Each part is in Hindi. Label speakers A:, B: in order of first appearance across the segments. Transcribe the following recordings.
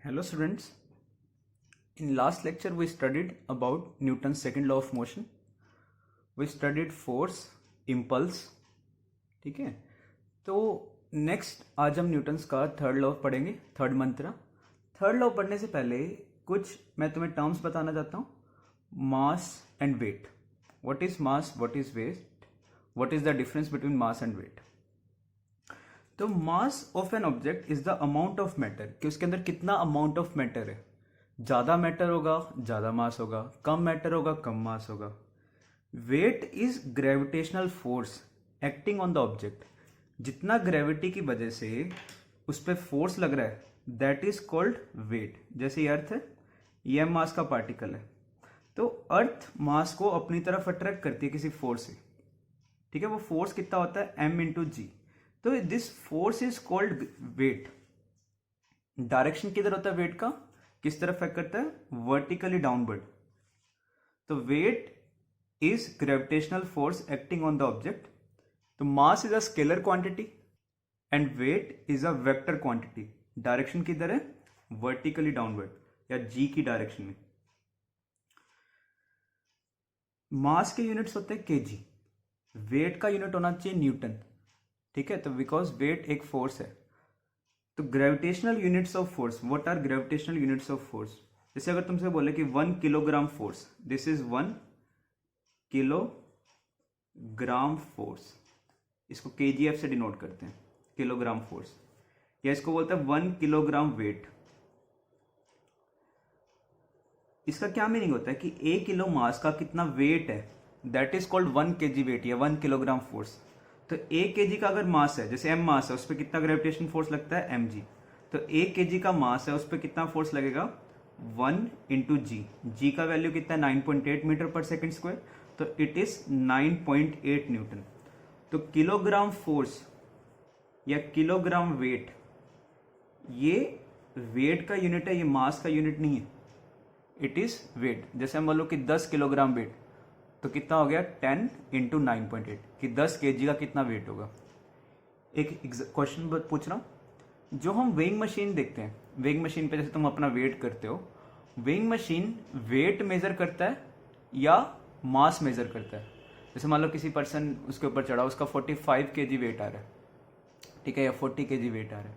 A: Hello students, in last lecture we studied about Newton's second law of motion. We studied force, impulse. ठीक है, तो नेक्स्ट आज हम न्यूटन्स का थर्ड लॉ पढ़ेंगे, थर्ड मंत्र. थर्ड लॉ पढ़ने से पहले कुछ मैं तुम्हें टर्म्स बताना चाहता हूँ. Mass and weight. What is mass, what is weight, what is the difference between mass and weight. तो mass of an object is the amount of matter, कि उसके अंदर कितना अमाउंट ऑफ मैटर है. ज़्यादा मैटर होगा ज़्यादा मास होगा, कम मैटर होगा कम मास होगा. Weight is gravitational force acting on the object. जितना ग्रेविटी की वजह से उस पर फोर्स लग रहा है दैट इज कॉल्ड वेट. जैसे ये अर्थ है, ये मास का पार्टिकल है, तो अर्थ मास को अपनी तरफ अट्रैक्ट करती है किसी फोर्स से. ठीक है, वो फोर्स कितना होता है m इंटू जी. तो this force is called weight. Direction किधर होता है वेट का, किस तरफ एक्ट करता है, वर्टिकली डाउनवर्ड. तो weight is gravitational force acting on the object. तो mass is a scalar quantity and weight is a vector quantity. Direction किधर है, वर्टिकली डाउनवर्ड या जी की डायरेक्शन में. मास के यूनिट्स होते हैं केजी, वेट का यूनिट होना चाहिए न्यूटन. ठीक है, तो बिकॉज वेट एक फोर्स है. तो gravitational units of force, what are gravitational units of force. जैसे अगर तुमसे बोले कि 1 kilogram force, this is 1 kilogram force. इसको केजीएफ से डिनोट करते हैं, किलोग्राम फोर्स. या इसको बोलते हैं 1 किलोग्राम वेट. इसका क्या मीनिंग होता है कि 1 किलो मास का कितना वेट है, that is called 1 kg weight या 1 किलोग्राम फोर्स. तो 1 केजी का अगर मास है, जैसे m मास है, उस पर कितना ग्रेविटेशन फोर्स लगता है mg. तो 1 केजी का मास है, उस पर कितना फोर्स लगेगा 1 इंटू जी. जी का वैल्यू कितना है 9.8 मीटर पर सेकेंड स्क्वायर. तो इट इज 9.8 न्यूटन. तो किलोग्राम फोर्स या किलोग्राम वेट, ये वेट का यूनिट है, ये मास का यूनिट नहीं है. It is weight. जैसे हम बोलो कि 10 किलोग्राम वेट, तो कितना हो गया 10 इंटू 9.8, कि 10 केजी का कितना वेट होगा. एक क्वेश्चन पूछ रहा हूँ. जो हम वेइंग मशीन देखते हैं, वेइंग मशीन पे जैसे तुम अपना वेट करते हो, वेइंग मशीन वेट मेजर करता है या मास मेजर करता है. जैसे मान लो किसी पर्सन उसके ऊपर चढ़ा, उसका 45 केजी वेट आ रहा है, ठीक है, या 40 केजी वेट आ रहा है,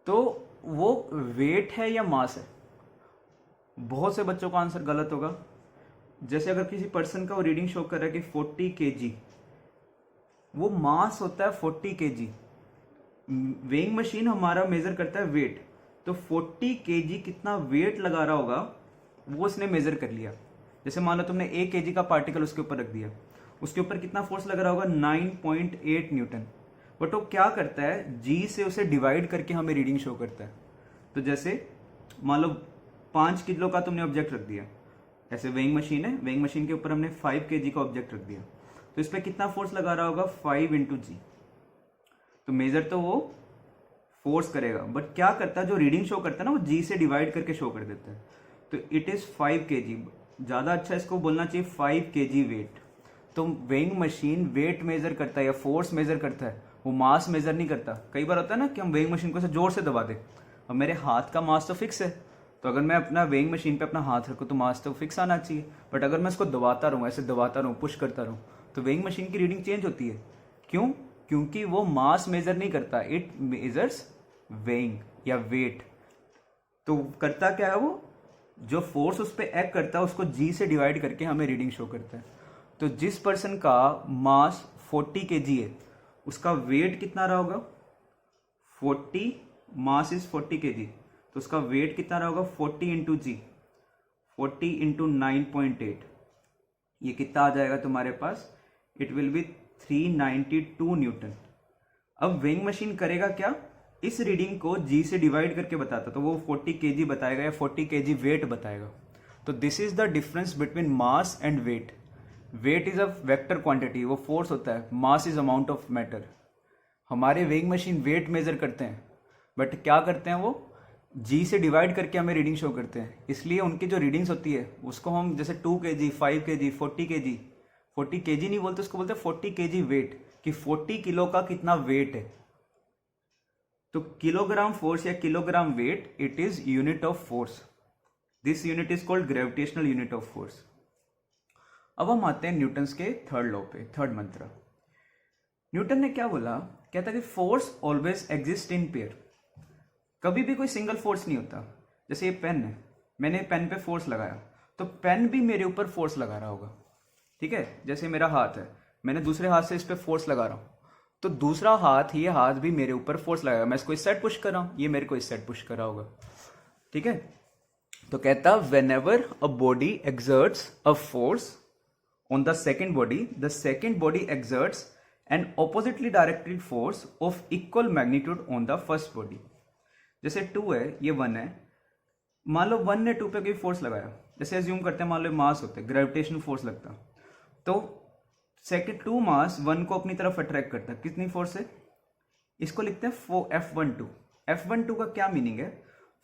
A: तो वो वेट है या मास है. बहुत से बच्चों का आंसर गलत होगा. जैसे अगर किसी पर्सन का वो रीडिंग शो कर रहा है कि 40 केजी, वो मास होता है 40 केजी. वेइंग मशीन हमारा मेजर करता है वेट. तो 40 केजी कितना वेट लगा रहा होगा वो उसने मेजर कर लिया. जैसे मान लो तुमने 1 केजी का पार्टिकल उसके ऊपर रख दिया, उसके ऊपर कितना फोर्स लग रहा होगा 9.8 न्यूटन. बट वो क्या करता है, जी से उसे डिवाइड करके हमें रीडिंग शो करता है. तो जैसे मान लो 5 किलो का तुमने ऑब्जेक्ट रख दिया, ऐसे वेइंग मशीन है, वेइंग मशीन के ऊपर हमने 5 केजी का ऑब्जेक्ट रख दिया, तो इस पर कितना फोर्स लगा रहा होगा 5 इंटू जी. तो मेजर तो वो फोर्स करेगा, बट क्या करता है, जो रीडिंग शो करता है ना, वो जी से डिवाइड करके शो कर देता है. तो इट इज 5 केजी. ज़्यादा अच्छा इसको बोलना चाहिए 5 केजी वेट. तो वेइंग मशीन वेट मेजर करता है या फोर्स मेजर करता है, वो मास मेजर नहीं करता. कई बार होता है ना कि हम वेइंग मशीन को ऐसे जोर से दबा दें, अब मेरे हाथ का मास तो फिक्स है, तो अगर मैं अपना वेइंग मशीन पे अपना हाथ रखूँ तो मास तो फिक्स आना चाहिए. बट अगर मैं इसको दबाता रहूँ, ऐसे दबाता रहूँ, पुश करता रहूँ, तो वेइंग मशीन की रीडिंग चेंज होती है. क्यों? क्योंकि वो मास मेजर नहीं करता, इट मेजर्स वेइंग या वेट. तो करता क्या है, वो जो फोर्स उस पर एक्ट करता है उसको जी से डिवाइड करके हमें रीडिंग शो करता है. तो जिस पर्सन का मास 40 केजी है, उसका वेट कितना रहा होगा 40, मास इज 40 केजी, तो उसका वेट कितना रहा होगा 40 इंटू जी, 40 इंटू 9.8. ये कितना आ जाएगा तुम्हारे पास, इट विल बी 392 न्यूटन. अब वेइंग मशीन करेगा क्या, इस रीडिंग को जी से डिवाइड करके बताता, तो वो 40 केजी बताएगा या 40 केजी वेट बताएगा. तो this is the difference between mass and weight. Weight is a vector quantity, वो फोर्स होता है, mass is amount of matter. हमारे वेइंग मशीन वेट मेजर करते हैं, बट क्या करते हैं, वो जी से डिवाइड करके हमें रीडिंग शो करते हैं. इसलिए उनकी जो रीडिंग्स होती है उसको हम जैसे 2 केजी, 5 केजी, 40 केजी, 40 केजी नहीं बोलते, उसको बोलते हैं 40 केजी वेट, कि 40 किलो का कितना वेट है. तो किलोग्राम फोर्स या kilogram wait, it is unit of force. This unit is called gravitational unit of force. अब हम आते हैं न्यूटन्स के थर्ड लॉ पे, थर्ड मंत्र. न्यूटन ने क्या बोला, कहता कि force always exist in pair. कभी भी कोई सिंगल फोर्स नहीं होता. जैसे ये पेन है, मैंने पेन पे फोर्स लगाया तो पेन भी मेरे ऊपर फोर्स लगा रहा होगा. ठीक है, जैसे मेरा हाथ है, मैंने दूसरे हाथ से इस पर फोर्स लगा रहा हूँ तो दूसरा हाथ, ये हाथ भी मेरे ऊपर फोर्स लगाएगा. मैं इसको इस साइड पुश कर रहा हूँ, ये मेरे को इस साइड पुश कर रहा होगा. ठीक है, तो कहता whenever a body exerts a force on the second body exerts an oppositely directed force of equal magnitude on the first body. जैसे 2 है, ये 1 है. मान लो 1 ने 2 पे कोई फोर्स लगाया, जैसे एज्यूम करते हैं मान लो मास होते, ग्रेविटेशन फोर्स लगता, तो सेकेंड 2 मास 1 को अपनी तरफ अट्रैक्ट करता है. कितनी फोर्स है, इसको लिखते हैं F12. F12 का क्या मीनिंग है,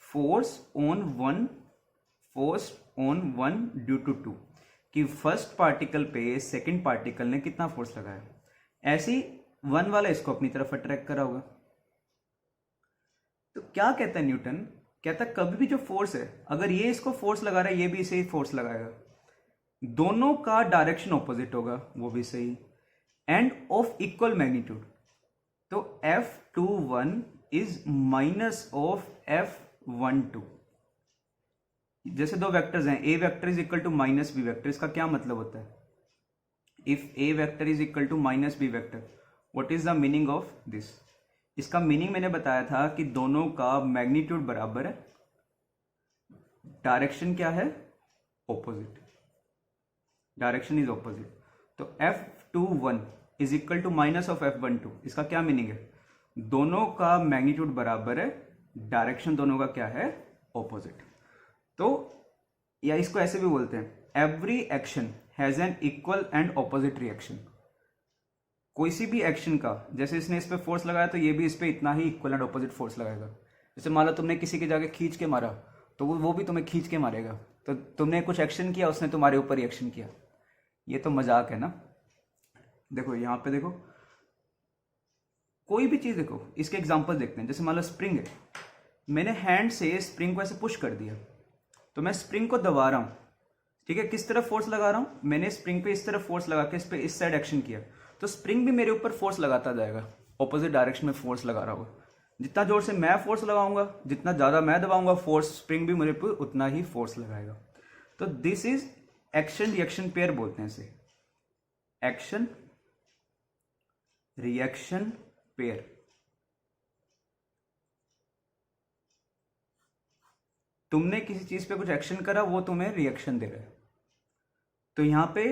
A: force on one due to 2, कि फर्स्ट पार्टिकल पे सेकेंड पार्टिकल ने कितना फोर्स लगाया. ऐसे ही 1 वाला इसको अपनी तरफ अट्रैक्ट करा होगा. तो क्या कहता है न्यूटन, कहता है कभी भी जो फोर्स है, अगर ये इसको फोर्स लगा रहा है, ये भी इसे ही फोर्स लगाएगा, दोनों का डायरेक्शन ऑपोजिट होगा, वो भी सही, एंड ऑफ इक्वल मैग्नीट्यूड. तो F21 is minus of F12. जैसे दो वेक्टर्स हैं, A vector is equal to minus B vector. इसका क्या मतलब होता है, if A vector is equal to minus B vector, what is the meaning of this. इसका मीनिंग मैंने बताया था कि दोनों का मैग्नीट्यूड बराबर है, डायरेक्शन क्या है, ऑपोजिट, डायरेक्शन इज ऑपोजिट. तो F21 is equal to minus of F12. इसका क्या मीनिंग है, दोनों का मैग्नीट्यूड बराबर है, डायरेक्शन दोनों का क्या है, ऑपोजिट. तो या इसको ऐसे भी बोलते हैं, every action has an equal and opposite reaction. कोई सी भी एक्शन का, जैसे इसने इस पे फोर्स लगाया तो ये भी इस पे इतना ही इक्वल एंड ऑपोजिट फोर्स लगाएगा. जैसे मान लो तुमने किसी के जाके खींच के मारा तो वो भी तुम्हें खींच के मारेगा. तो तुमने कुछ एक्शन किया, उसने तुम्हारे ऊपर रिएक्शन किया. ये तो मजाक है ना. देखो यहाँ पे देखो, कोई भी चीज देखो, इसके एग्जांपल देखते हैं. जैसे मान लो स्प्रिंग है, मैंने हैंड से स्प्रिंग को ऐसे पुश कर दिया तो मैं स्प्रिंग को दबा रहा हूं. ठीक है, किस तरफ फोर्स लगा रहा हूं, मैंने स्प्रिंग पे इस तरफ फोर्स लगा के इस पे इस साइड एक्शन किया, तो स्प्रिंग भी मेरे ऊपर फोर्स लगाता जाएगा, ऑपोजिट डायरेक्शन में फोर्स लगा रहा होगा. जितना जोर से मैं फोर्स लगाऊंगा, जितना ज्यादा मैं दबाऊंगा फोर्स, स्प्रिंग भी मेरे ऊपर उतना ही फोर्स लगाएगा. तो this is action reaction pair बोलते हैं इसे, एक्शन रिएक्शन पेयर. तुमने किसी चीज पे कुछ एक्शन करा, वो तुम्हें रिएक्शन दे रहा है. तो यहां पे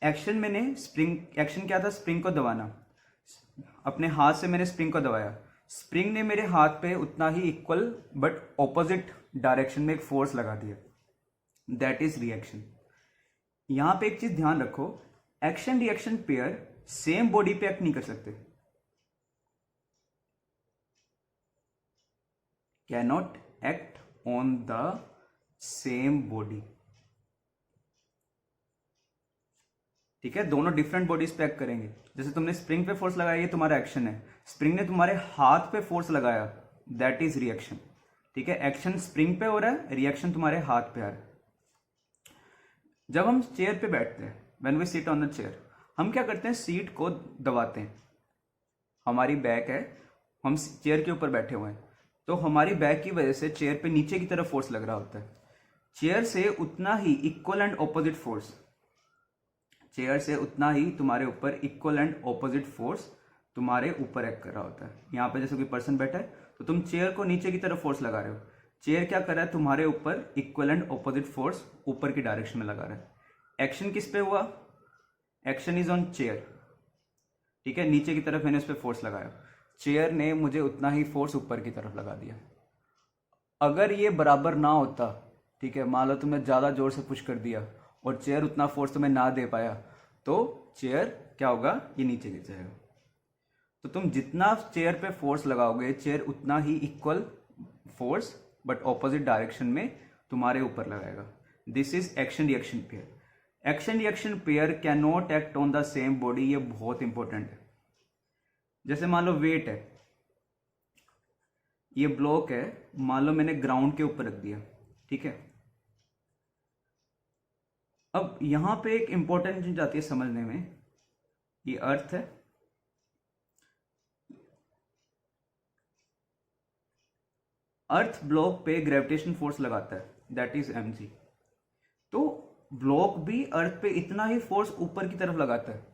A: एक्शन, मैंने स्प्रिंग, एक्शन क्या था, स्प्रिंग को दबाना, अपने हाथ से मैंने स्प्रिंग को दबाया, स्प्रिंग ने मेरे हाथ पे उतना ही इक्वल बट ऑपोजिट डायरेक्शन में एक फोर्स लगा दिया, दैट इज रिएक्शन. यहां पे एक चीज ध्यान रखो, action reaction pair same body पे एक्ट नहीं कर सकते, cannot act on the same body. ठीक है, दोनों डिफरेंट बॉडीज पे एक्ट करेंगे. जैसे तुमने स्प्रिंग पे फोर्स लगाया, ये तुम्हारा एक्शन है, स्प्रिंग ने तुम्हारे हाथ पे फोर्स लगाया, दैट इज रिएक्शन. ठीक है, एक्शन स्प्रिंग पे हो रहा है, रिएक्शन तुम्हारे हाथ पे आ रहा है. जब हम चेयर पे बैठते हैं, when we sit on the chair, हम क्या करते हैं, सीट को दबाते हैं. हमारी बैक है, हम चेयर के ऊपर बैठे हुए हैं, तो हमारी बैक की वजह से चेयर पे नीचे की तरफ फोर्स लग रहा होता है. चेयर से उतना ही equal and opposite force, chair से उतना ही तुम्हारे ऊपर इक्वल एंड ऑपोजिट फोर्स तुम्हारे ऊपर एक्ट कर रहा होता है. यहाँ पे जैसे कोई पर्सन बैठा है तो तुम चेयर को नीचे की तरफ फोर्स लगा रहे हो, चेयर क्या कर रहा है, तुम्हारे ऊपर इक्वल एंड ऑपोजिट फोर्स ऊपर की डायरेक्शन में लगा रहा है. एक्शन किस पे हुआ, एक्शन इज ऑन चेयर. ठीक है, नीचे की तरफ मैंने उस पर फोर्स लगाया, चेयर ने मुझे उतना ही फोर्स ऊपर की तरफ लगा दिया. अगर ये बराबर ना होता, ठीक है, मान लो तुमने ज़्यादा जोर से पुश कर दिया और चेयर उतना फोर्स तुम्हें ना दे पाया, तो चेयर क्या होगा, ये नीचे गिर जाएगा. तो तुम जितना चेयर पे फोर्स लगाओगे, चेयर उतना ही equal force but opposite direction में तुम्हारे ऊपर लगाएगा. This is action reaction pair. Action reaction pair can not act on the same body. ये बहुत इंपॉर्टेंट है. जैसे मान लो वेट है, ये ब्लॉक है, मान लो मैंने ग्राउंड के ऊपर रख दिया, ठीक है। अब यहां पे एक इंपॉर्टेंट चीज आती है समझने में, ये अर्थ है, अर्थ ब्लॉक पे ग्रेविटेशन फोर्स लगाता है, दैट इज mg। तो ब्लॉक भी अर्थ पे इतना ही फोर्स ऊपर की तरफ लगाता है,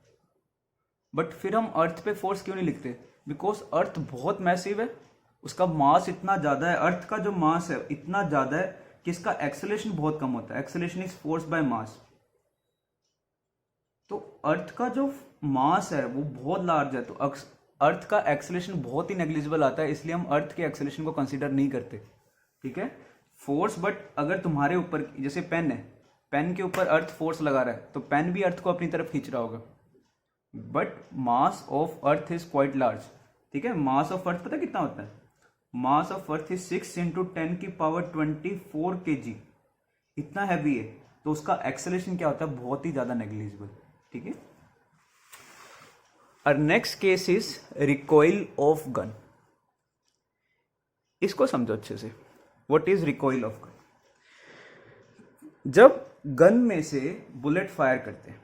A: बट फिर हम अर्थ पे फोर्स क्यों नहीं लिखते? बिकॉज अर्थ बहुत मैसिव है, उसका मास इतना ज्यादा है, अर्थ का जो मास है इतना ज्यादा है कि इसका एक्सेलरेशन बहुत कम होता है। Acceleration is force by mass. तो अर्थ का जो मास है वो बहुत लार्ज है, तो अर्थ का एक्सेलरेशन बहुत ही नेग्लिजिबल आता है, इसलिए हम अर्थ के एक्सेलरेशन को कंसीडर नहीं करते, ठीक है। फोर्स, बट अगर तुम्हारे ऊपर जैसे पेन है, पेन के ऊपर अर्थ फोर्स लगा रहा है तो पेन भी अर्थ को अपनी तरफ खींच रहा होगा, but mass of earth is quite large, ठीक है। मास ऑफ अर्थ पता कितना होता है? Mass of earth is 6 × 10⁻24 kg, इतना हैवी है, तो उसका एक्सेलरेशन क्या होता है? बहुत ही ज्यादा नेग्लिजिबल, ठीक है। और next case is recoil of gun. इसको समझो अच्छे से, what is recoil of gun? जब गन में से बुलेट फायर करते हैं,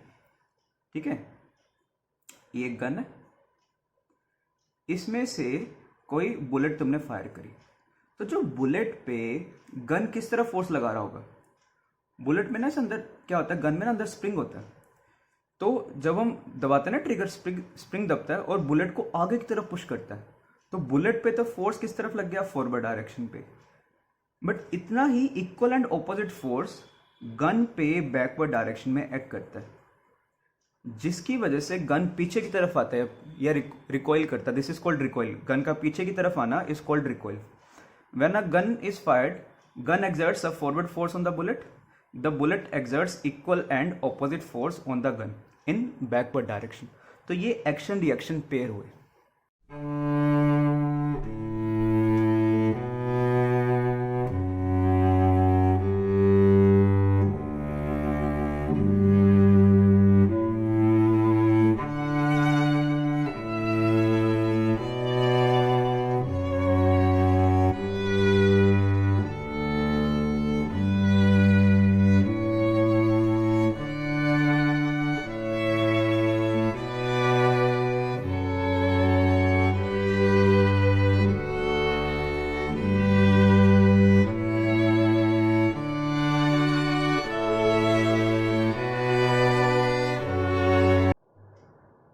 A: ठीक है, ये एक गन है, इसमें से कोई बुलेट तुमने फायर करी, तो जो बुलेट पे गन किस तरह फोर्स लगा रहा होगा? बुलेट में ना अंदर क्या होता है, गन में ना अंदर स्प्रिंग होता है, तो जब हम दबाते हैं ना ट्रिगर, स्प्रिंग दबता है और बुलेट को आगे की तरफ पुश करता है, तो बुलेट पे तो फोर्स किस तरफ लग गया? फॉरवर्ड डायरेक्शन पे। बट इतना ही equal and opposite force gun पे बैकवर्ड डायरेक्शन में एक्ट करता है, जिसकी वजह से गन पीछे की तरफ आता है या रिकॉइल करता है। This is called recoil. Gun का पीछे की तरफ आना is called recoil. When a gun is fired, gun exerts a forward force on the bullet. The bullet exerts equal and opposite force on the gun in backward direction. तो ये एक्शन रिएक्शन पेयर हुए।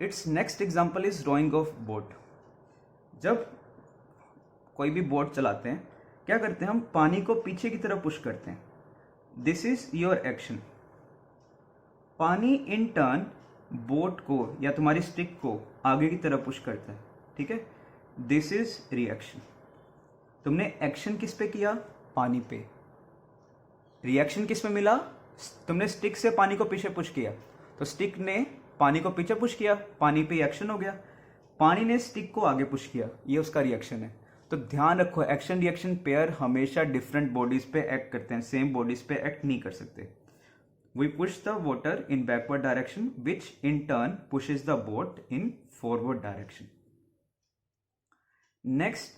A: It's next example is rowing of boat. जब कोई भी बोट चलाते हैं, क्या करते हैं? हम पानी को पीछे की तरफ पुश करते हैं। This is your action. पानी इन टर्न बोट को या तुम्हारी स्टिक को आगे की तरफ पुश करता है, ठीक है। This is reaction. तुमने एक्शन किस पे किया? पानी पे। रिएक्शन किस में मिला? तुमने स्टिक से पानी को पीछे पुश किया, तो स्टिक ने पानी को पीछे पुश किया, पानी पे एक्शन हो गया। पानी ने स्टिक को आगे पुश किया, ये उसका रिएक्शन है। तो ध्यान रखो, एक्शन रिएक्शन पेयर हमेशा डिफरेंट बॉडीज पे एक्ट करते हैं, सेम बॉडीज पे एक्ट नहीं कर सकते। We push the water in backward direction which in turn pushes the boat in forward direction. Next,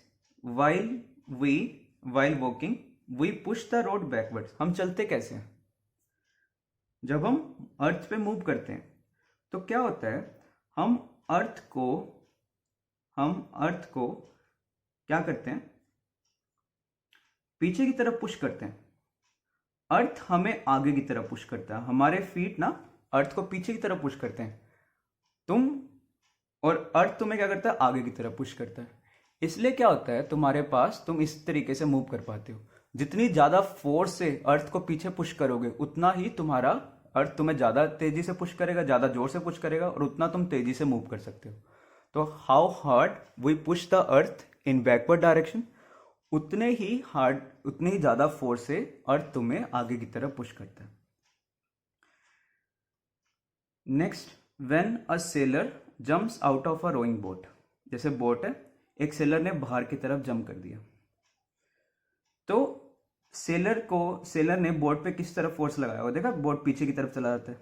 A: while walking we push the road backwards। हम चलते कैसे हैं? जब हम अर्थ पे मूव करते हैं तो क्या होता है, हम अर्थ को क्या करते हैं? पीछे की तरफ पुश करते हैं। अर्थ हमें आगे की तरफ पुश करता है, हमारे फीट ना अर्थ को पीछे की तरफ पुश करते हैं, और अर्थ तुम्हें क्या करता है? आगे की तरफ पुश करता है। इसलिए क्या होता है, तुम्हारे पास, तुम इस तरीके से मूव कर पाते हो। जितनी ज्यादा फोर्स से अर्थ को पीछे पुश करोगे, उतना ही तुम्हारा अर्थ तुम्हें ज्यादा तेजी से पुश करेगा, ज्यादा जोर से पुश करेगा, और उतना तुम तेजी से मूव कर सकते हो। तो how hard we push the earth in backward direction, उतने ही ज्यादा फोर्स से अर्थ तुम्हें आगे की तरफ पुश करता है। Next, when a sailor jumps out of a rowing boat. जैसे बोट है, एक सेलर ने बाहर की तरफ जंप कर दिया, तो सेलर ने बोट पे किस तरफ फोर्स लगाया होगा? देखा, बोट पीछे की तरफ चला जाता है,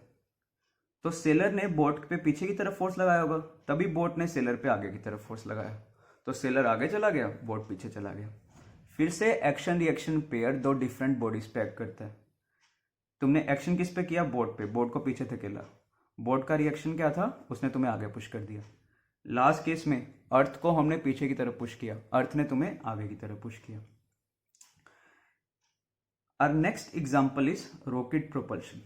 A: तो सेलर ने बोट पे पीछे की तरफ फोर्स लगाया होगा, तभी बोट ने सेलर पे आगे की तरफ फोर्स लगाया। तो सेलर आगे चला गया, बोट पीछे चला गया। फिर से एक्शन रिएक्शन पेयर दो डिफरेंट बॉडीज पे एक्ट करता है। तुमने एक्शन किस पे किया? बोर्ड पे, बोर्ड को पीछे धकेला, बोर्ड का रिएक्शन क्या था? उसने तुम्हें आगे पुश कर दिया। लास्ट केस में अर्थ को हमने पीछे की तरफ पुश किया, अर्थ ने तुम्हें आगे की तरफ पुश किया। Our next example is rocket propulsion.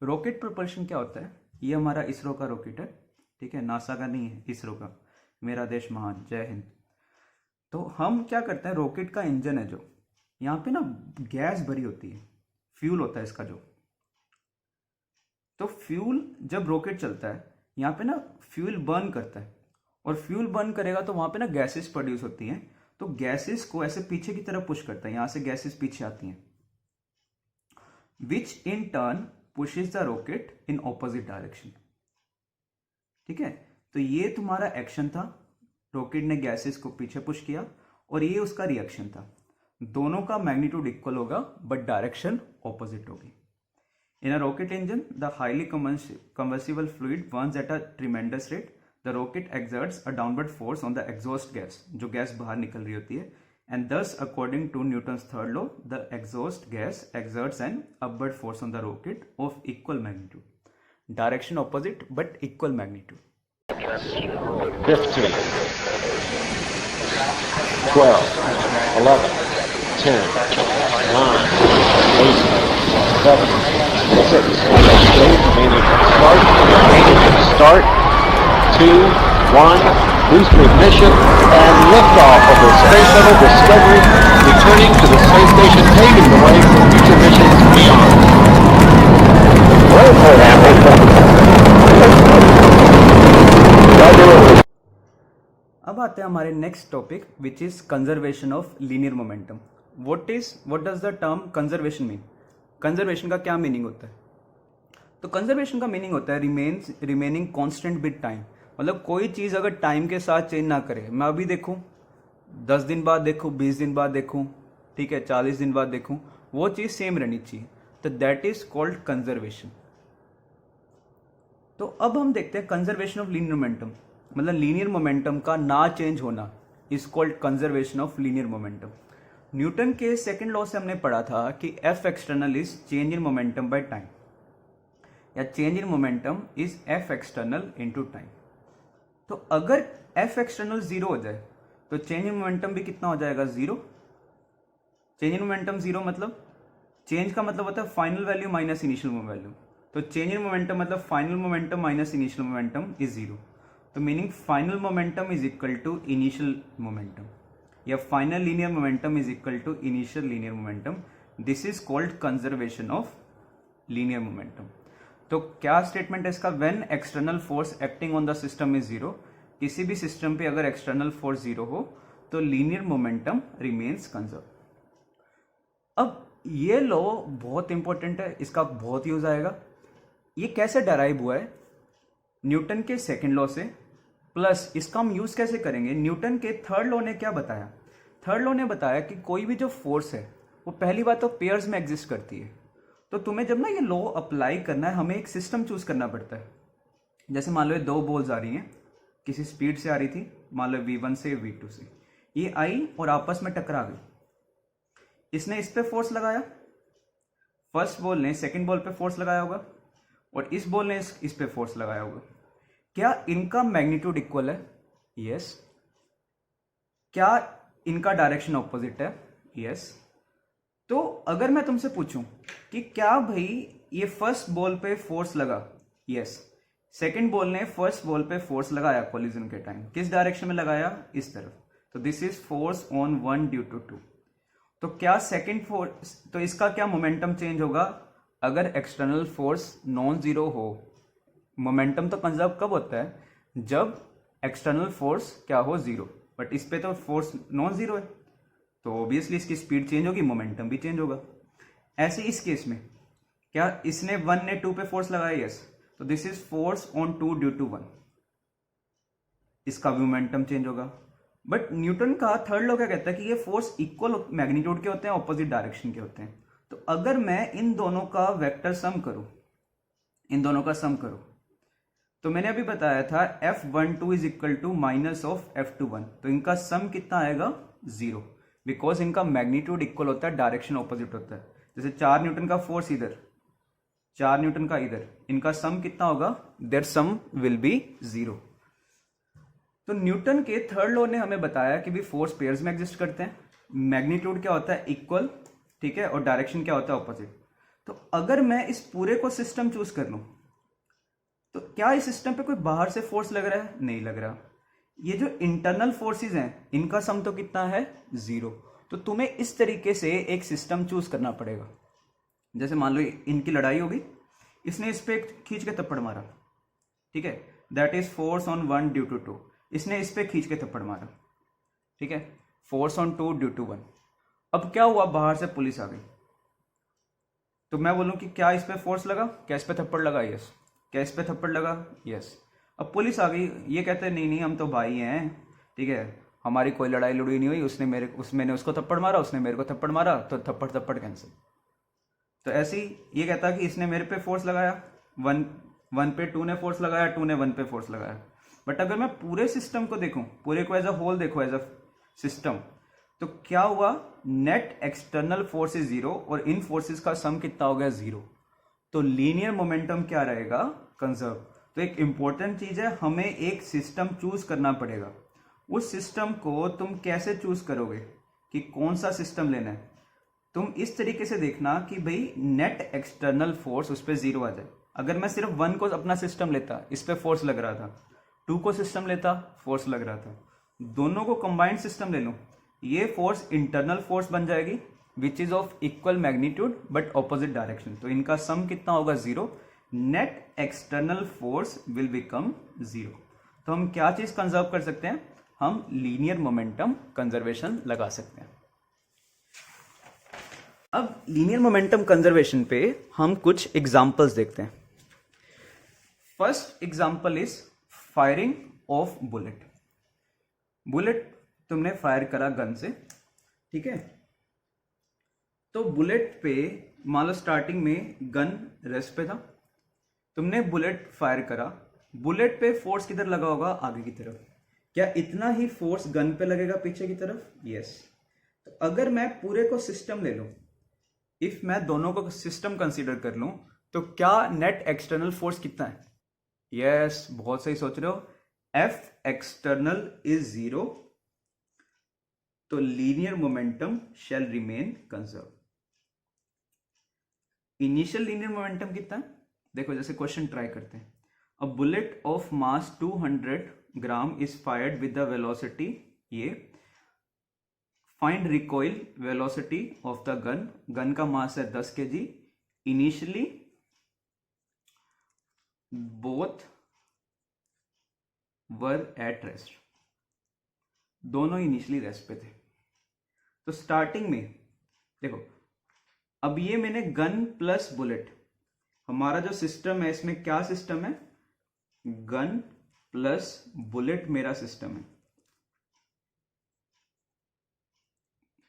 A: Rocket propulsion क्या होता है? ये हमारा इसरो का रॉकेट है, ठीक है, नासा का नहीं है, इसरो का। मेरा देश महान, जय हिंद। तो हम क्या करते हैं, रॉकेट का इंजन है जो, यहाँ पे ना गैस भरी होती है, फ्यूल होता है इसका जो। तो फ्यूल जब रॉकेट चलता है, यहाँ पे ना फ्यूल बर्न करता है, और फ्यूल बर्न करेगा तो वहाँ पे ना गैसेस प्रोड्यूस होती हैं। तो गैसेस को ऐसे पीछे की तरफ पुश करता है, यहाँ से गैसेस पीछे आती हैं, which in turn pushes the rocket in opposite direction। ठीक है, तो ये तुम्हारा एक्शन था, रॉकेट ने गैसेस को पीछे पुश किया, और ये उसका रिएक्शन था। दोनों का मैग्नीट्यूड इक्वल होगा बट डायरेक्शन ऑपोजिट होगी। In a rocket engine the highly combustible fluid burns at a tremendous rate. The rocket exerts a downward force on the exhaust gas, जो गैस बाहर निकल रही होती है, and thus according to Newton's third law the exhaust gas exerts an upward force on the rocket of equal magnitude, direction opposite but equal magnitude.
B: 15, 12, 11, 10, 9, 8, 7, 6, 5, start, 2, 1, booster ignition, and liftoff of the Space Shuttle Discovery, returning to the space station, paving the way for future missions beyond.
A: अब आते हैं हमारे next topic which is conservation of linear momentum. What does the term conservation mean? Conservation का क्या मीनिंग होता है? तो कंजर्वेशन का मीनिंग होता है रिमेनिंग कांस्टेंट विद टाइम। मतलब कोई चीज अगर टाइम के साथ चेंज ना करे, मैं अभी देखूं, 10 दिन बाद देखूं, 20 दिन बाद देखूं, ठीक है, 40 दिन बाद देखूं, वो चीज सेम रहनी चाहिए, तो दैट इज कॉल्ड कंजर्वेशन। तो अब हम देखते हैं कंजर्वेशन ऑफ लीनियर मोमेंटम, मतलब लीनियर मोमेंटम का ना चेंज होना is called conservation of linear momentum. Newton के सेकंड लॉ से हमने पढ़ा था कि F external is change in momentum by time, या change in momentum is F external into time. तो अगर एफ एक्सटर्नल 0 हो जाए तो चेंज इन मोमेंटम भी कितना हो जाएगा? 0। चेंज इन मोमेंटम 0 मतलब, चेंज का मतलब होता है final value minus initial value. तो चेंज इन मोमेंटम मतलब final momentum minus initial momentum is 0। तो meaning final momentum is equal to initial momentum, या final linear momentum is equal to initial linear momentum. This is called conservation of linear momentum. तो क्या स्टेटमेंट है इसका? When external force acting on the system is 0, किसी भी सिस्टम पे अगर एक्सटर्नल फोर्स 0 हो तो लीनियर मोमेंटम रिमेन्स कंजर्व। अब ये लॉ बहुत इंपॉर्टेंट है, इसका बहुत यूज आएगा। ये कैसे डराइव हुआ है? न्यूटन के सेकेंड लॉ से, प्लस इसका हम यूज कैसे करेंगे? न्यूटन के थर्ड लॉ ने क्या बताया? थर्ड लॉ ने बताया कि कोई भी जो फोर्स है वो पहली बात तो पेयर्स में एग्जिस्ट करती है। तो तुम्हें जब ना ये लॉ अप्लाई करना है, हमें एक सिस्टम चूज करना पड़ता है। जैसे मान लो ये 2 बॉल्स आ रही हैं, किसी स्पीड से आ रही थी, मान लो v1 से v2 से, ये आई और आपस में टकरा गई। इसने इस पे फोर्स लगाया, फर्स्ट बॉल ने सेकंड बॉल पे फोर्स लगाया होगा, और इस बॉल ने इस पे फोर्स लगाया होगा। क्या इनका मैग्नीट्यूड इक्वल है? यस। क्या इनका डायरेक्शन ऑपोजिट है? यस। तो अगर मैं तुमसे पूछूं कि क्या भाई ये फर्स्ट बॉल पे फोर्स लगा? यस। सेकंड बॉल ने फर्स्ट बॉल पे फोर्स लगाया कोलिजन के टाइम, किस डायरेक्शन में लगाया? इस तरफ। तो this is force on 1 due to 2। तो क्या सेकंड फोर्स, तो इसका क्या मोमेंटम चेंज होगा अगर एक्सटर्नल फोर्स नॉन जीरो हो? मोमेंटम तो कंजर्व कब होता है? जब एक्सटर्नल फोर्स क्या हो? 0। बट इस पे तो फोर्स नॉन जीरो है, तो ऑब्वियसली इसकी स्पीड चेंज होगी, मोमेंटम भी चेंज होगा। ऐसे इस केस में क्या इसने 1 ने 2 पे फोर्स लगाया? यस। तो this is force on 2 due to 1, इसका भी मोमेंटम चेंज होगा। बट न्यूटन का थर्ड लॉ क्या कहता है कि ये फोर्स इक्वल मैग्नीट्यूड के होते हैं, ऑपोजिट डायरेक्शन के होते हैं। तो अगर मैं इन दोनों का वेक्टर सम करूं, इन दोनों का सम करूं, तो मैंने अभी बताया था F12 is equal to minus of F21, तो इनका सम कितना आएगा? 0। बिकॉज इनका मैग्नीट्यूड इक्वल होता है, डायरेक्शन ऑपोजिट होता है। जैसे 4 न्यूटन का फोर्स इधर, 4 न्यूटन का इधर, इनका सम कितना होगा, देयर सम विल बी 0। तो न्यूटन के थर्ड लॉ ने हमें बताया कि भी फोर्स पेयर्स में एग्जिस्ट करते हैं, मैग्नीट्यूड क्या होता है, इक्वल, ठीक है, और डायरेक्शन क्या होता है, ऑपोजिट। तो अगर मैं इस पूरे को सिस्टम चूज कर लूं तो क्या इस सिस्टम पे कोई बाहर से फोर्स लग रहा है, नहीं लग रहा। ये जो इंटरनल फोर्सेस हैं इनका सम तो कितना है, 0। तो तुम्हें इस तरीके से एक सिस्टम चूज करना पड़ेगा। जैसे मान लो इनकी लड़ाई होगी, इसने इस पे खींच के थप्पड़ मारा, ठीक है, that is force on 1 due to 2। इसने इस पे खींच के थप्पड़ मारा, ठीक है, फोर्स ऑन 2 ड्यू टू 1। अब क्या हुआ, बाहर से पुलिस आ गई, तो मैं बोलूं कि क्या इस पे फोर्स लगा, क्या इस पे थप्पड़ लगा, यस। क्या इस पे थप्पड़ लगा, यस। अब पुलिस आ गई, ये कहते हैं नहीं नहीं हम तो भाई हैं, ठीक है, हमारी कोई लड़ाई लड़ाई नहीं हुई, मैंने उसको थप्पड़ मारा, उसने मेरे को थप्पड़ मारा, तो थप्पड़ थप्पड़ कैंसिल। तो ऐसे ही ये कहता है कि इसने मेरे पे फोर्स लगाया, 1 पे 2 ने फोर्स लगाया, 2 ने 1 पे फोर्स लगाया। बट अगर मैं पूरे सिस्टम को देखूं, पूरे को एज अ होल देखो, एज अ सिस्टम, तो क्या हुआ, नेट एक्सटर्नल फोर्स इज 0 और इन फोर्सेस का सम कितना हो गया, 0। तो लीनियर मोमेंटम क्या रहेगा, कंजर्व। तो एक इंपॉर्टेंट चीज है, हमें एक सिस्टम चूज करना पड़ेगा। उस सिस्टम को तुम कैसे चूज करोगे कि कौन सा सिस्टम लेना है, तुम इस तरीके से देखना कि भाई नेट एक्सटर्नल फोर्स उस पर 0 आ जाए। अगर मैं सिर्फ 1 को अपना सिस्टम लेता, इस पे फोर्स लग रहा था, 2 को सिस्टम लेता, फोर्स लग रहा था, दोनों को कंबाइंड सिस्टम ले लूं, ये फोर्स इंटरनल फोर्स बन जाएगी which is of equal magnitude but opposite direction. तो इनका सम कितना होगा, 0। Net external force will become 0। तो हम क्या चीज कंजर्व कर सकते हैं, हम लीनियर मोमेंटम कंजर्वेशन लगा सकते हैं। अब लीनियर मोमेंटम कंजर्वेशन पे हम कुछ एग्जांपल्स देखते हैं। First example is firing of bullet. Bullet तुमने फायर करा गन से, ठीक है, तो बुलेट पे मान लो स्टार्टिंग में गन रेस्ट पे था, तुमने बुलेट फायर करा, बुलेट पे फोर्स किधर लगा होगा, आगे की तरफ। क्या इतना ही फोर्स गन पे लगेगा पीछे की तरफ, यस। तो अगर मैं पूरे को सिस्टम ले लूं, इफ मैं दोनों को सिस्टम कंसीडर कर लूं, तो क्या नेट एक्सटर्नल फोर्स कितना है, यस, बहुत सही सोच रहे हो, एफ एक्सटर्नल इज 0। तो linear momentum shall remain conserve. Initial linear momentum कितना है, देखो जैसे क्वेश्चन ट्राई करते हैं। A bullet of mass 200 gram is fired with the velocity ये, find recoil velocity of the gun. Gun का मास है 10 kg। Initially both were at rest, दोनों इनिशियली रेस्ट पे थे। तो स्टार्टिंग में देखो, अब ये मैंने गन प्लस बुलेट, हमारा जो सिस्टम है इसमें क्या सिस्टम है, गन प्लस बुलेट मेरा सिस्टम है।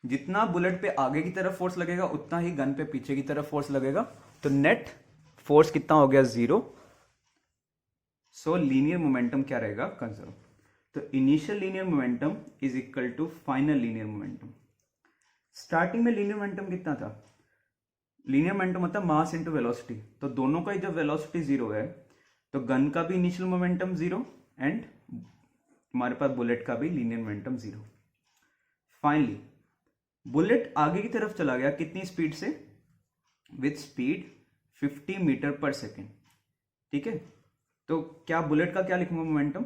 A: जितना बुलेट पे आगे की तरफ फोर्स लगेगा उतना ही गन पे पीछे की तरफ फोर्स लगेगा। तो नेट फोर्स कितना हो गया, 0। सो लीनियर मोमेंटम क्या रहेगा, कंजर्व। तो initial linear momentum is equal to final linear momentum. Starting में लीनियर मोमेंटम कितना था, लीनियर मोमेंटम होता है मास इनटू वेलोसिटी। तो दोनों का ही जब वेलोसिटी 0 है तो गन का भी इनिशियल मोमेंटम 0 एंड हमारे पास बुलेट का भी लीनियर मोमेंटम 0। फाइनली बुलेट आगे की तरफ चला गया, कितनी स्पीड से, विथ स्पीड 50 मीटर पर सेकेंड, ठीक है। तो क्या बुलेट का क्या लिखूंगा momentum,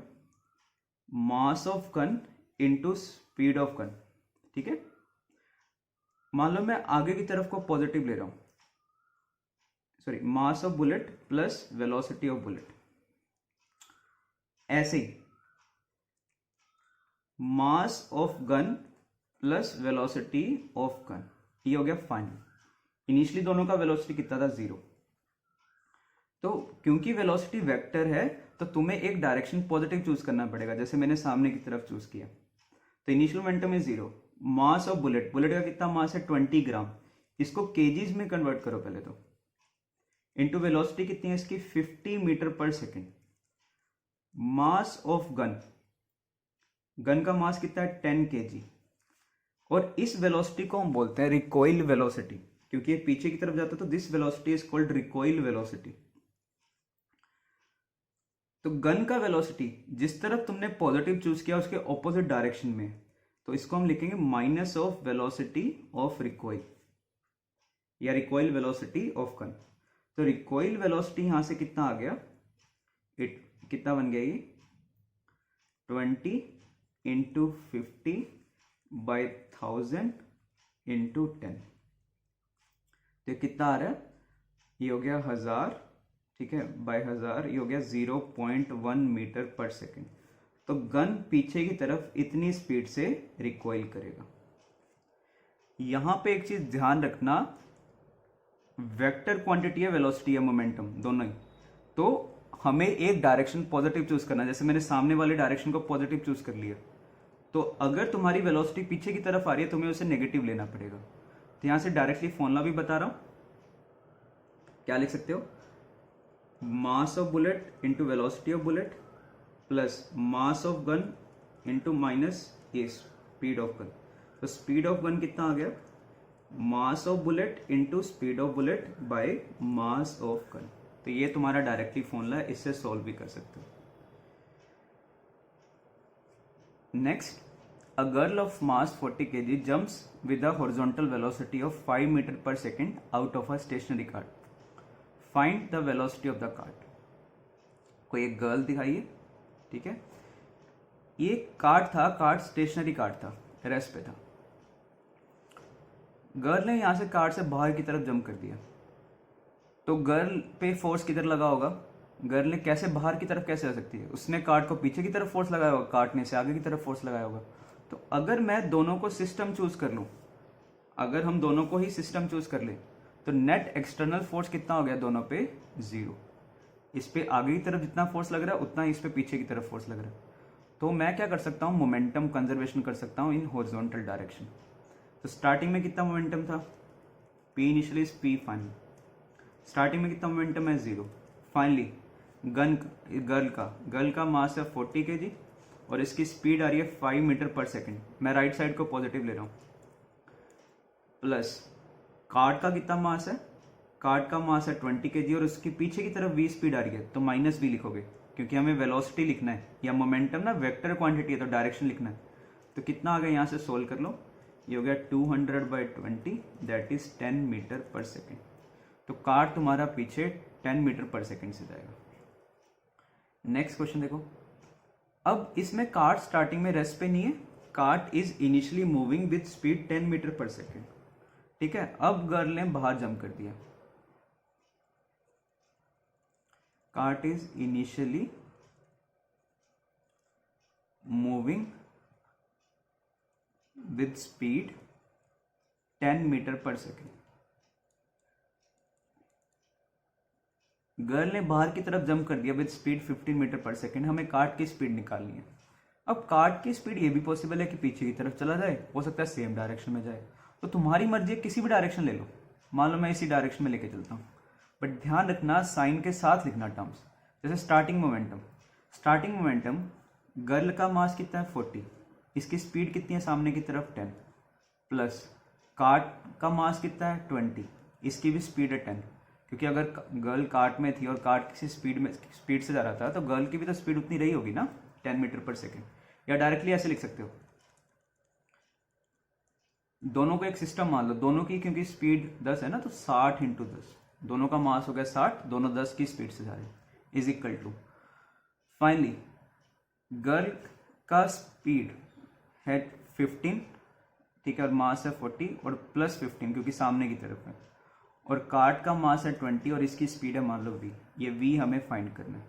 A: mass of gun into speed of gun, ठीक है। मान लो मैं आगे की तरफ को पॉजिटिव ले रहा हूं, sorry, mass of bullet plus velocity of bullet. ऐसे ही mass of gun plus velocity of gun, ये हो गया फाइनल। इनिशियली दोनों का वेलोसिटी कितना था, 0। तो क्योंकि वेलोसिटी वेक्टर है तो तुम्हें एक डायरेक्शन पॉजिटिव चूज करना पड़ेगा, जैसे मैंने सामने की तरफ चूज किया। तो initial momentum is 0। Mass of bullet, bullet का कितना मास है, 20 ग्राम। इसको केजीज में कन्वर्ट करो पहले तो, इनटू वेलोसिटी कितनी है इसकी, 50 मीटर पर second. Mass of gun, gun का मास कितना है, 10 kg। और इस वेलोसिटी को हम बोलते हैं रिकॉइल वेलोसिटी, क्योंकि ये पीछे की तरफ जाता है तो this velocity is called recoil velocity. तो गन का वेलोसिटी जिस तरफ तुमने पॉजिटिव चूज किया उसके ऑपोजिट डायरेक्शन में, तो इसको हम लिखेंगे minus of velocity of recoil या रिकॉइल वेलोसिटी ऑफ गन। तो रिकॉइल वेलोसिटी यहां से कितना आ गया, कितना बन गया ये 20 इंटू 50/1000 इंटू 10। तो कितना आ रहा है, ये हो गया 1000, ठीक है, बाय 1000, ये हो गया 0.1 मीटर पर सेकेंड। तो गन पीछे की तरफ इतनी स्पीड से रिकॉइल करेगा। यहां पे एक चीज ध्यान रखना, वेक्टर क्वांटिटी है, वेलोसिटी है, मोमेंटम दोनों ही, तो हमें एक डायरेक्शन पॉजिटिव चूज करना है। जैसे मैंने सामने वाले डायरेक्शन को पॉजिटिव चूज कर लिया, तो अगर तुम्हारी वेलोसिटी पीछे की तरफ आ रही है तुम्हें उसे नेगेटिव लेना पड़ेगा। तो यहां से डायरेक्टली फॉर्मूला भी बता रहा हूं, क्या लिख सकते हो, मास of bullet into velocity of bullet plus mass of gun into minus A speed of gun. तो स्पीड ऑफ गन कितना आ गया, मास of bullet into speed of bullet by mass of gun. तो ये तुम्हारा डायरेक्टली फॉर्मूला है, इससे सॉल्व भी कर सकते हो। Next, a girl of mass 40 kg jumps with a horizontal velocity of 5 meter पर second out of a stationary cart, find the velocity of the cart. कोई एक गर्ल दिखाइए, ठीक है, ये कार्ट था, कार्ट स्टेशनरी कार्ट था, रेस्ट पे था। गर्ल ने यहां से कार्ट से बाहर की तरफ जंप कर दिया, तो गर्ल पे फोर्स किधर लगा होगा, गर्ल ने कैसे बाहर की तरफ कैसे आ सकती है, उसने कार्ट को पीछे की तरफ फोर्स लगाया होगा, कार्ट ने से आगे की तरफ फोर्स लगाया होगा। तो अगर मैं दोनों को सिस्टम चूज कर लूं, अगर हम दोनों को ही सिस्टम चूज कर ले, तो नेट एक्सटर्नल फोर्स कितना हो गया दोनों पे 0। इस पे आगे की तरफ जितना फोर्स लग रहा है उतना इस पे पीछे की तरफ फोर्स लग रहा है। तो मैं क्या कर सकता हूँ, मोमेंटम कंजर्वेशन कर सकता हूँ इन हॉरिजॉन्टल डायरेक्शन। तो स्टार्टिंग में कितना मोमेंटम था, P initially is P final, starting में कितना मोमेंटम है 0। फाइनली गर्ल का मास है 40 kg और इसकी स्पीड आ रही है 5 मीटर पर सेकेंड। मैं राइट साइड को पॉजिटिव ले रहा हूँ, प्लस कार्ट का कितना मास है, कार्ट का मास है 20 kg और उसकी पीछे की तरफ v स्पीड आ रही है, तो माइनस v लिखोगे क्योंकि हमें वेलोसिटी लिखना है, या मोमेंटम ना वेक्टर क्वांटिटी है तो डायरेक्शन लिखना है। तो कितना आ गया, यहाँ से सोल्व कर लो, ये हो गया 200/20 दैट इज 10 मीटर पर सेकेंड। तो कार्ट तुम्हारा पीछे 10 मीटर पर सेकेंड से जाएगा। नेक्स्ट क्वेश्चन देखो, अब इसमें कार्ट स्टार्टिंग में रेस्ट पे नहीं है, cart is initially moving with speed 10 metre पर सेकेंड, ठीक है। अब गर्ल ने बाहर जंप कर दिया, cart is initially moving with speed 10 metre पर सेकेंड। गर्ल ने बाहर की तरफ जंप कर दिया विद स्पीड 15 मीटर पर सेकेंड। हमें कार्ट की स्पीड निकालनी है। अब कार्ट की स्पीड ये भी पॉसिबल है कि पीछे की तरफ चला जाए, हो सकता है सेम डायरेक्शन में जाए, तो तुम्हारी मर्जी है, किसी भी डायरेक्शन ले लो। मान लो मैं इसी डायरेक्शन में लेके चलता हूँ, बट ध्यान रखना साइन के साथ लिखना टर्म्स। जैसे स्टार्टिंग मोमेंटम गर्ल का मास कितना है 40, इसकी स्पीड कितनी है सामने की तरफ 10, प्लस कार्ट का मास कितना है 20, इसकी भी स्पीड है 10, क्योंकि अगर गर्ल कार्ट में थी और कार्ट किसी स्पीड से जा रहा था तो गर्ल की भी तो स्पीड उतनी रही होगी ना, 10 मीटर पर सेकेंड। या डायरेक्टली ऐसे लिख सकते हो, दोनों को एक सिस्टम मान लो, दोनों की क्योंकि स्पीड 10 है ना, तो 60 × 10, दोनों का मास हो गया 60, दोनों 10 की स्पीड से जा रहे हैं, is equal to finally girl का स्पीड है 15, ठीक है, और मास है 40 और प्लस 15 क्योंकि सामने की तरफ है, और कार्ट का मास है 20 और इसकी स्पीड है मान लो v। ये v हमें फाइंड करना है।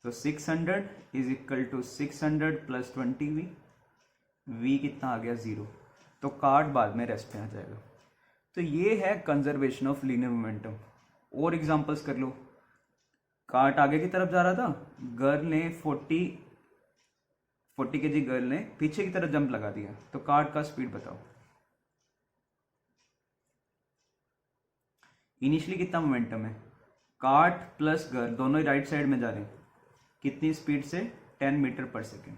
A: तो 600 is equal to 600 plus 20v, v कितना आ गया 0, तो कार्ट बाद में रेस्ट पे आ जाएगा। तो ये है कंजर्वेशन ऑफ लीनियर मोमेंटम। और एग्जांपल्स कर लो, कार्ट आगे की तरफ जा रहा था, गर्ल ने 40 kg गर्ल ने पीछे की तरफ जंप लगा दिया, तो कार्ट का स्पीड बताओ। इनिशियली कितना मोमेंटम है, कार्ट प्लस गर्ल दोनों ही राइट साइड में जा रहे हैं, कितनी स्पीड से 10 मीटर पर सेकेंड।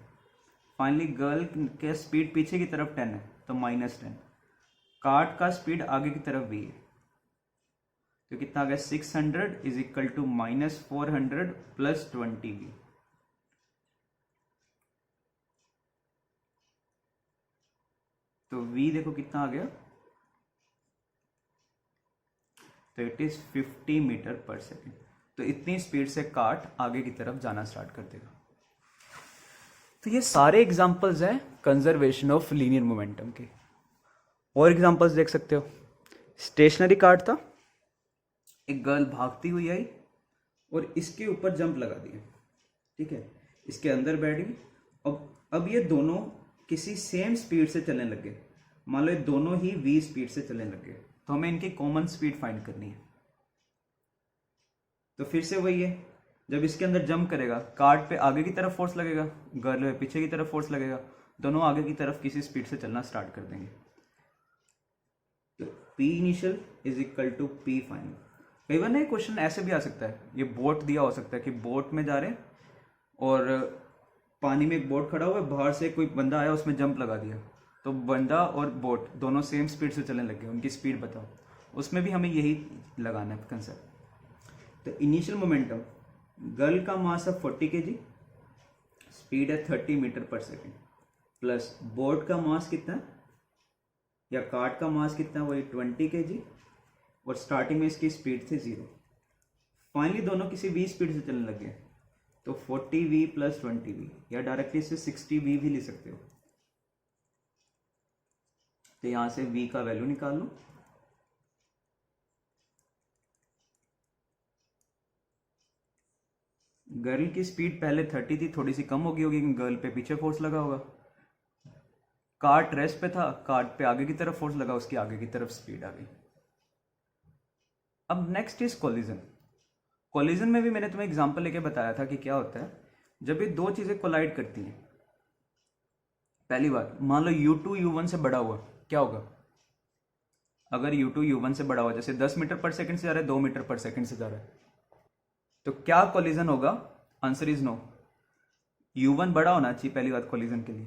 A: फाइनली गर्ल के स्पीड पीछे की तरफ 10 है, तो -10। कार्ट का स्पीड आगे की तरफ v है, तो कितना आ गया 600 is equal to -400 plus 20v। तो v देखो कितना आ गया, तो इट इज 50 मीटर पर सेकेंड। तो इतनी स्पीड से कार्ट आगे की तरफ जाना स्टार्ट कर देगा। तो ये सारे एग्जांपल्स हैं कंजर्वेशन ऑफ लीनियर मोमेंटम के। और एग्जांपल्स देख सकते हो, स्टेशनरी कार्ट था, एक गर्ल भागती हुई आई और इसके ऊपर जंप लगा दिया, ठीक है, इसके अंदर बैठ गई। अब ये दोनों किसी सेम स्पीड से चलने लगे, मान लो ये दोनों ही v स्पीड से चलने लगे, तो हमें इनकी कॉमन स्पीड फाइंड करनी है। तो फिर से वही है, जब इसके अंदर जंप करेगा कार्ट पे आगे की तरफ फोर्स लगेगा, गर्ल पे पीछे की तरफ फोर्स लगेगा, दोनों आगे की तरफ किसी स्पीड से चलना स्टार्ट कर देंगे। तो P initial is equal to P final. कई बार ना ये क्वेश्चन ऐसे भी आ सकता है, ये बोट दिया हो सकता है कि बोट में जा रहे हैं और पानी में एक बोट खड़ा हुआ है, बाहर से कोई बंदा आया उसमें जंप लगा दिया, तो बंदा और बोट दोनों सेम स्पीड से चलने लगे, उनकी स्पीड बताओ। उसमें भी हमें यही लगाना है कंसेप्ट। तो इनिशियल मोमेंटम, गर्ल का मास है 40 kg, स्पीड है 30 मीटर पर सेकेंड, प्लस बोट का मास कितना है या कार्ट का मास कितना है, वही 20 kg, और स्टार्टिंग में इसकी स्पीड थी 0। फाइनली दोनों किसी v स्पीड से चलने लगे, तो 40v प्लस 20v, या डायरेक्टली इसे 60v भी ले सकते हो। तो यहां से v का वैल्यू निकाल लो। गर्ल की स्पीड पहले 30 थी, थोड़ी सी कम होगी होगी, गर्ल पे पीछे फोर्स लगा होगा। कार्ट रेस्ट पे था, कार्ट पे आगे की तरफ फोर्स लगा, उसकी आगे की तरफ स्पीड आ गई। अब नेक्स्ट इज कोलिजन। कोलिजन में भी मैंने तुम्हें एग्जांपल लेके बताया था कि क्या होता है जब ये दो चीजें कोलाइड करती हैं। पहली बात, मान लो u2 u1 से बड़ा हुआ, क्या होगा? अगर u2 u1 से बड़ा हुआ, जैसे 10 मीटर पर सेकंड से जा रहा है, 2 मीटर पर सेकंड से जा रहा है, तो क्या कोलिजन होगा? Answer is no. u1 बड़ा होना चाहिए पहली बात कोलिजन के लिए।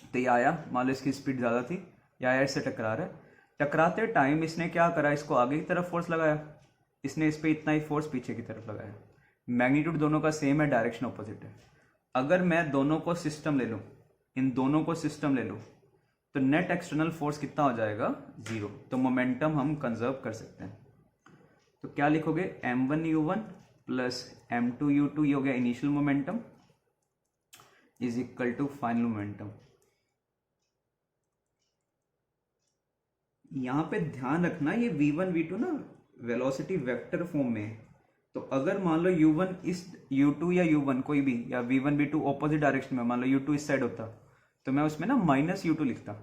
A: तो ये आया, मान लो इसकी स्पीड ज्यादा थी, या आया इससे टकरा रहा है, टकराते टाइम इसने क्या करा, इसको आगे की तरफ फोर्स लगाया, इसने इस पे इतना ही फोर्स पीछे की तरफ लगाया। मैग्नीट्यूड दोनों का सेम है, डायरेक्शन ऑपोजिट है। अगर मैं दोनों को सिस्टम ले लूं, इन दोनों को सिस्टम ले लूं, तो नेट एक्सटर्नल फोर्स कितना हो जाएगा? 0। तो मोमेंटम हम कंजर्व कर सकते हैं। तो क्या लिखोगे? m1u1 प्लस m2u2, ये हो गया initial momentum, is equal to final momentum. यहां पे ध्यान रखना, ये v1 v2 ना वेलोसिटी वेक्टर फॉर्म में है। तो अगर मान लो u1 इस u2 या u1 कोई भी, या v1 v2 ऑपोजिट डायरेक्शन में, मान लो u2 इस साइड होता, तो मैं उसमें ना -u2 लिखता।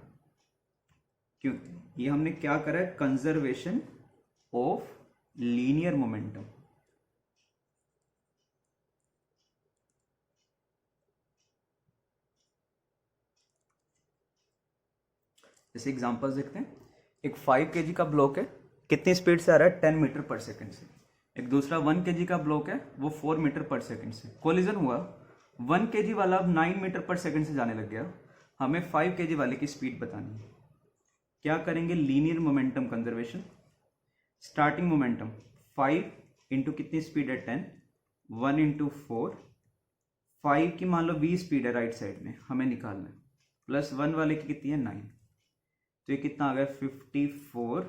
A: क्यों? ये हमने क्या करा है? Conservation of linear momentum. जैसे एग्जांपल्स देखते हैं, एक 5 kg का ब्लॉक है, कितनी स्पीड से आ रहा है? 10 मीटर पर सेकंड से। एक दूसरा 1 kg का ब्लॉक है, वो 4 मीटर पर सेकंड से। कोलिजन हुआ, 1 kg वाला अब 9 मीटर पर सेकंड से जाने लग गया, हमें 5 kg वाले की स्पीड बतानी है। क्या करेंगे? Linear momentum conservation. Starting momentum 5 into कितनी स्पीड है? 10, 1 इंटू 4, 5 की मान लो v स्पीड है राइट साइड में, हमें निकालना है, प्लस 1 वाले की कितनी है? 9। तो ये कितना आ गया? 54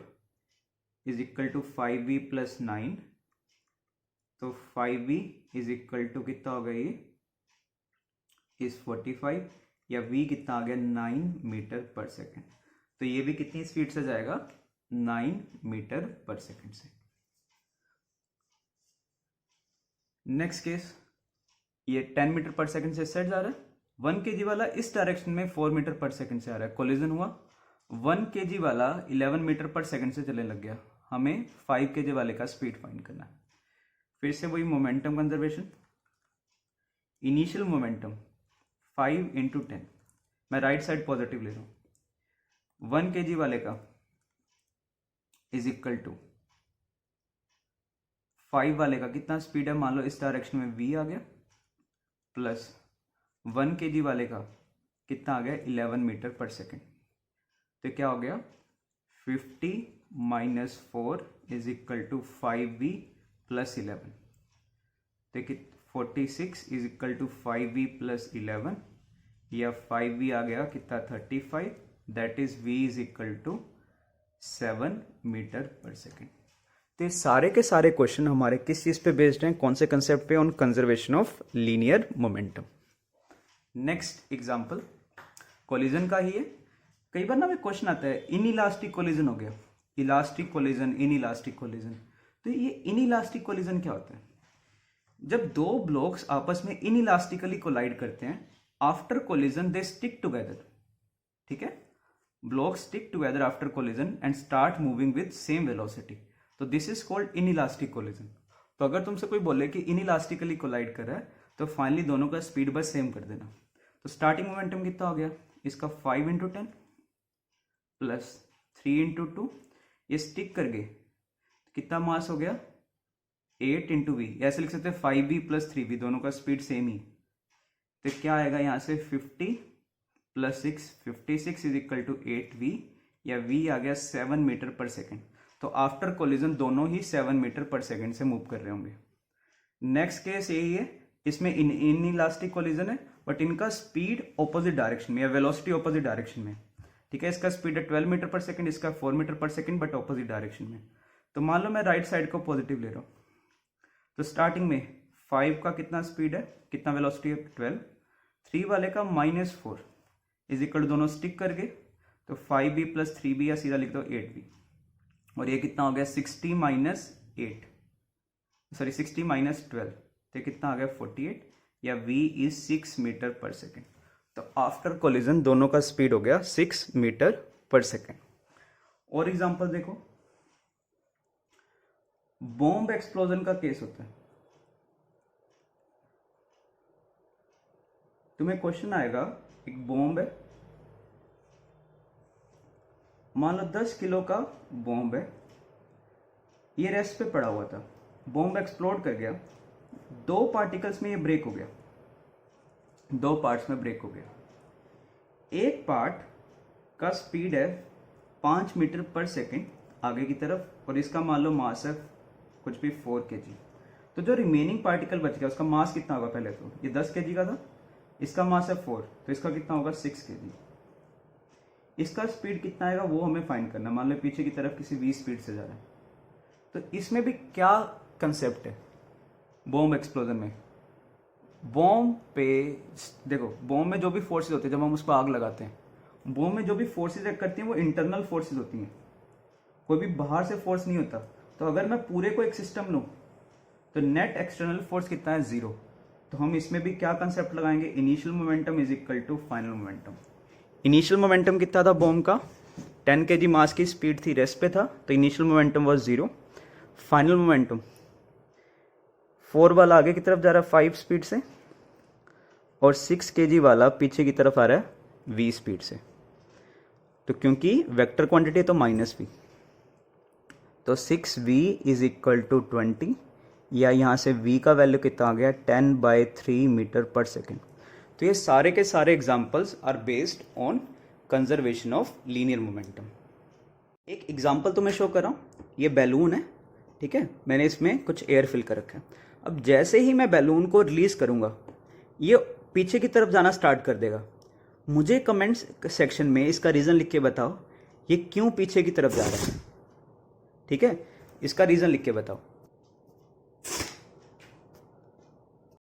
A: is equal to 5v plus 9। तो 5v इज इक्वल टू कितना हो गया? ये इज 45, या v कितना आ गया? 9 मीटर पर सेकेंड। तो ये भी कितनी स्पीड से जाएगा? 9 मीटर पर सेकेंड से। नेक्स्ट केस, ये 10 मीटर पर सेकेंड से इस साइड जा रहा है, 1 kg वाला इस डायरेक्शन में 4 मीटर पर सेकेंड से आ रहा है। कोलिजन हुआ, 1 kg वाला 11 मीटर पर सेकेंड से चलने लग गया, हमें 5 kg वाले का स्पीड फाइंड करना है। फिर से वही momentum conservation. Initial momentum 5 into 10, मैं राइट साइड पॉजिटिव ले रहा हूं, 1 kg वाले का इज इक्वल टू 5 वाले का कितना स्पीड है? मान लो इस डायरेक्शन में v आ गया, प्लस 1 kg वाले का कितना आ गया? 11 मीटर पर सेकेंड। तो क्या हो गया 50 minus 4 is equal to 5v plus 11। देखिए 46 is equal to 5v plus 11 या 5v आ गया कितना 35, that is v is equal to 7 metre पर सेकेंड। तो ये सारे के सारे क्वेश्चन हमारे किस चीज़ पे बेस्ड हैं, कौन से कंसेप्ट पे, on conservation of linear momentum. Next example collision का ही है। कई बार ना में क्वेश्चन आता है इनइलास्टिक कोलिजन हो गया, इलास्टिक कोलिजन, इनइलास्टिक कोलिजन। तो ये इनइलास्टिक कोलिजन क्या होता है? जब दो ब्लॉक्स आपस में इनइलास्टिकली कोलाइड करते हैं, after collision they stick together, ठीक है, blocks stick together after collision and start moving with same velocity, तो this is called inelastic collision. तो अगर तुमसे कोई बोले कि इनइलास्टिकली कोलाइड कर रहा है तो फाइनली दोनों का स्पीड बस सेम कर देना। तो स्टार्टिंग मोमेंटम कितना हो गया इसका 5 × 10 प्लस 3 × 2, ये स्टिक कर गए, कितना मास हो गया 8 × v, ऐसे लिख सकते हैं 5v प्लस 3v, दोनों का स्पीड सेम ही। तो क्या आएगा यहाँ से 50 plus 6, 56 is equal to 8v, या v आ गया 7 मीटर पर सेकेंड। तो आफ्टर कोलिजन दोनों ही 7 मीटर पर सेकेंड से मूव कर रहे होंगे। नेक्स्ट केस यही है, इसमें इनइलास्टिक कोलिजन है बट इनका स्पीड ऑपोजिट डायरेक्शन में या वेलोसिटी ऑपोजिट डायरेक्शन में, ठीक है। इसका स्पीड है 12 मीटर पर सेकेंड, इसका 4 मीटर पर सेकेंड बट ऑपोजिट डायरेक्शन में। तो मान लो मैं राइट साइड को पॉजिटिव ले रहा हूँ, तो स्टार्टिंग में 5 का कितना स्पीड है, कितना वेलोसिटी है 12, 3 वाले का -4 इज इक्वल, दोनों स्टिक कर गए, तो 5v प्लस 3v, या सीधा लिख दो 8v, और ये कितना हो गया 60 माइनस 12, तो कितना आ गया 48, या v इज 6 मीटर पर सेकेंड। तो आफ्टर कोलिजन दोनों का स्पीड हो गया 6 मीटर पर सेकेंड। और एग्जांपल देखो, बॉम्ब एक्सप्लोजन का केस होता है। तुम्हें क्वेश्चन आएगा, एक बॉम्ब है, मान लो 10 किलो का बॉम्ब है, ये रेस्ट पे पड़ा हुआ था, बॉम्ब एक्सप्लोड कर गया, 2 पार्टिकल्स में ये ब्रेक हो गया, 2 पार्ट्स में ब्रेक हो गया। एक पार्ट का स्पीड है 5 मीटर पर सेकेंड आगे की तरफ, और इसका मान लो मास है कुछ भी 4 kg। तो जो रिमेनिंग पार्टिकल बच गया उसका मास कितना होगा, पहले तो ये 10 kg का था, इसका मास है 4, तो इसका कितना होगा 6 kg। इसका स्पीड कितना आएगा वो हमें फाइंड करना, मान लो पीछे की तरफ किसी v स्पीड से जा रहा है। तो इसमें भी क्या कंसेप्ट है बॉम्ब एक्सप्लोजन में, बॉम्ब पे देखो, बॉम्ब में जो भी फोर्सेज होती है, जब हम उस पर आग लगाते हैं, बॉम्ब में जो भी फोर्सेज एक्ट करती हैं वो इंटरनल फोर्सेज होती हैं, कोई भी बाहर से फोर्स नहीं होता। तो अगर मैं पूरे को एक सिस्टम लूँ तो नेट एक्सटर्नल फोर्स कितना है 0। तो हम इसमें भी क्या कंसेप्ट लगाएंगे, initial momentum is equal to final momentum. Initial momentum कितना था बॉम्ब का, 10 kg मास की स्पीड थी, रेस्ट पे था, तो initial momentum was 0। Final momentum 4 वाला आगे की तरफ जा रहा है 5 स्पीड से, और 6 kg वाला पीछे की तरफ आ रहा है v स्पीड से। तो क्योंकि वेक्टर क्वांटिटी है तो -v, तो 6v इज इक्वल टू 20, या यहाँ से v का वैल्यू कितना आ गया 10/3 मीटर पर सेकेंड। तो ये सारे के सारे examples are based on conservation of linear momentum. एक एग्जाम्पल तो मैं शो कर रहा हूँ, ये बैलून है, ठीक है, मैंने इसमें कुछ एयर फिल कर रखा है। अब जैसे ही मैं बैलून को रिलीज करूँगा ये पीछे की तरफ जाना स्टार्ट कर देगा। मुझे कमेंट्स सेक्शन में इसका रीज़न लिख के बताओ, ये क्यों पीछे की तरफ जा रहा है, ठीक है, इसका रीज़न लिख के बताओ।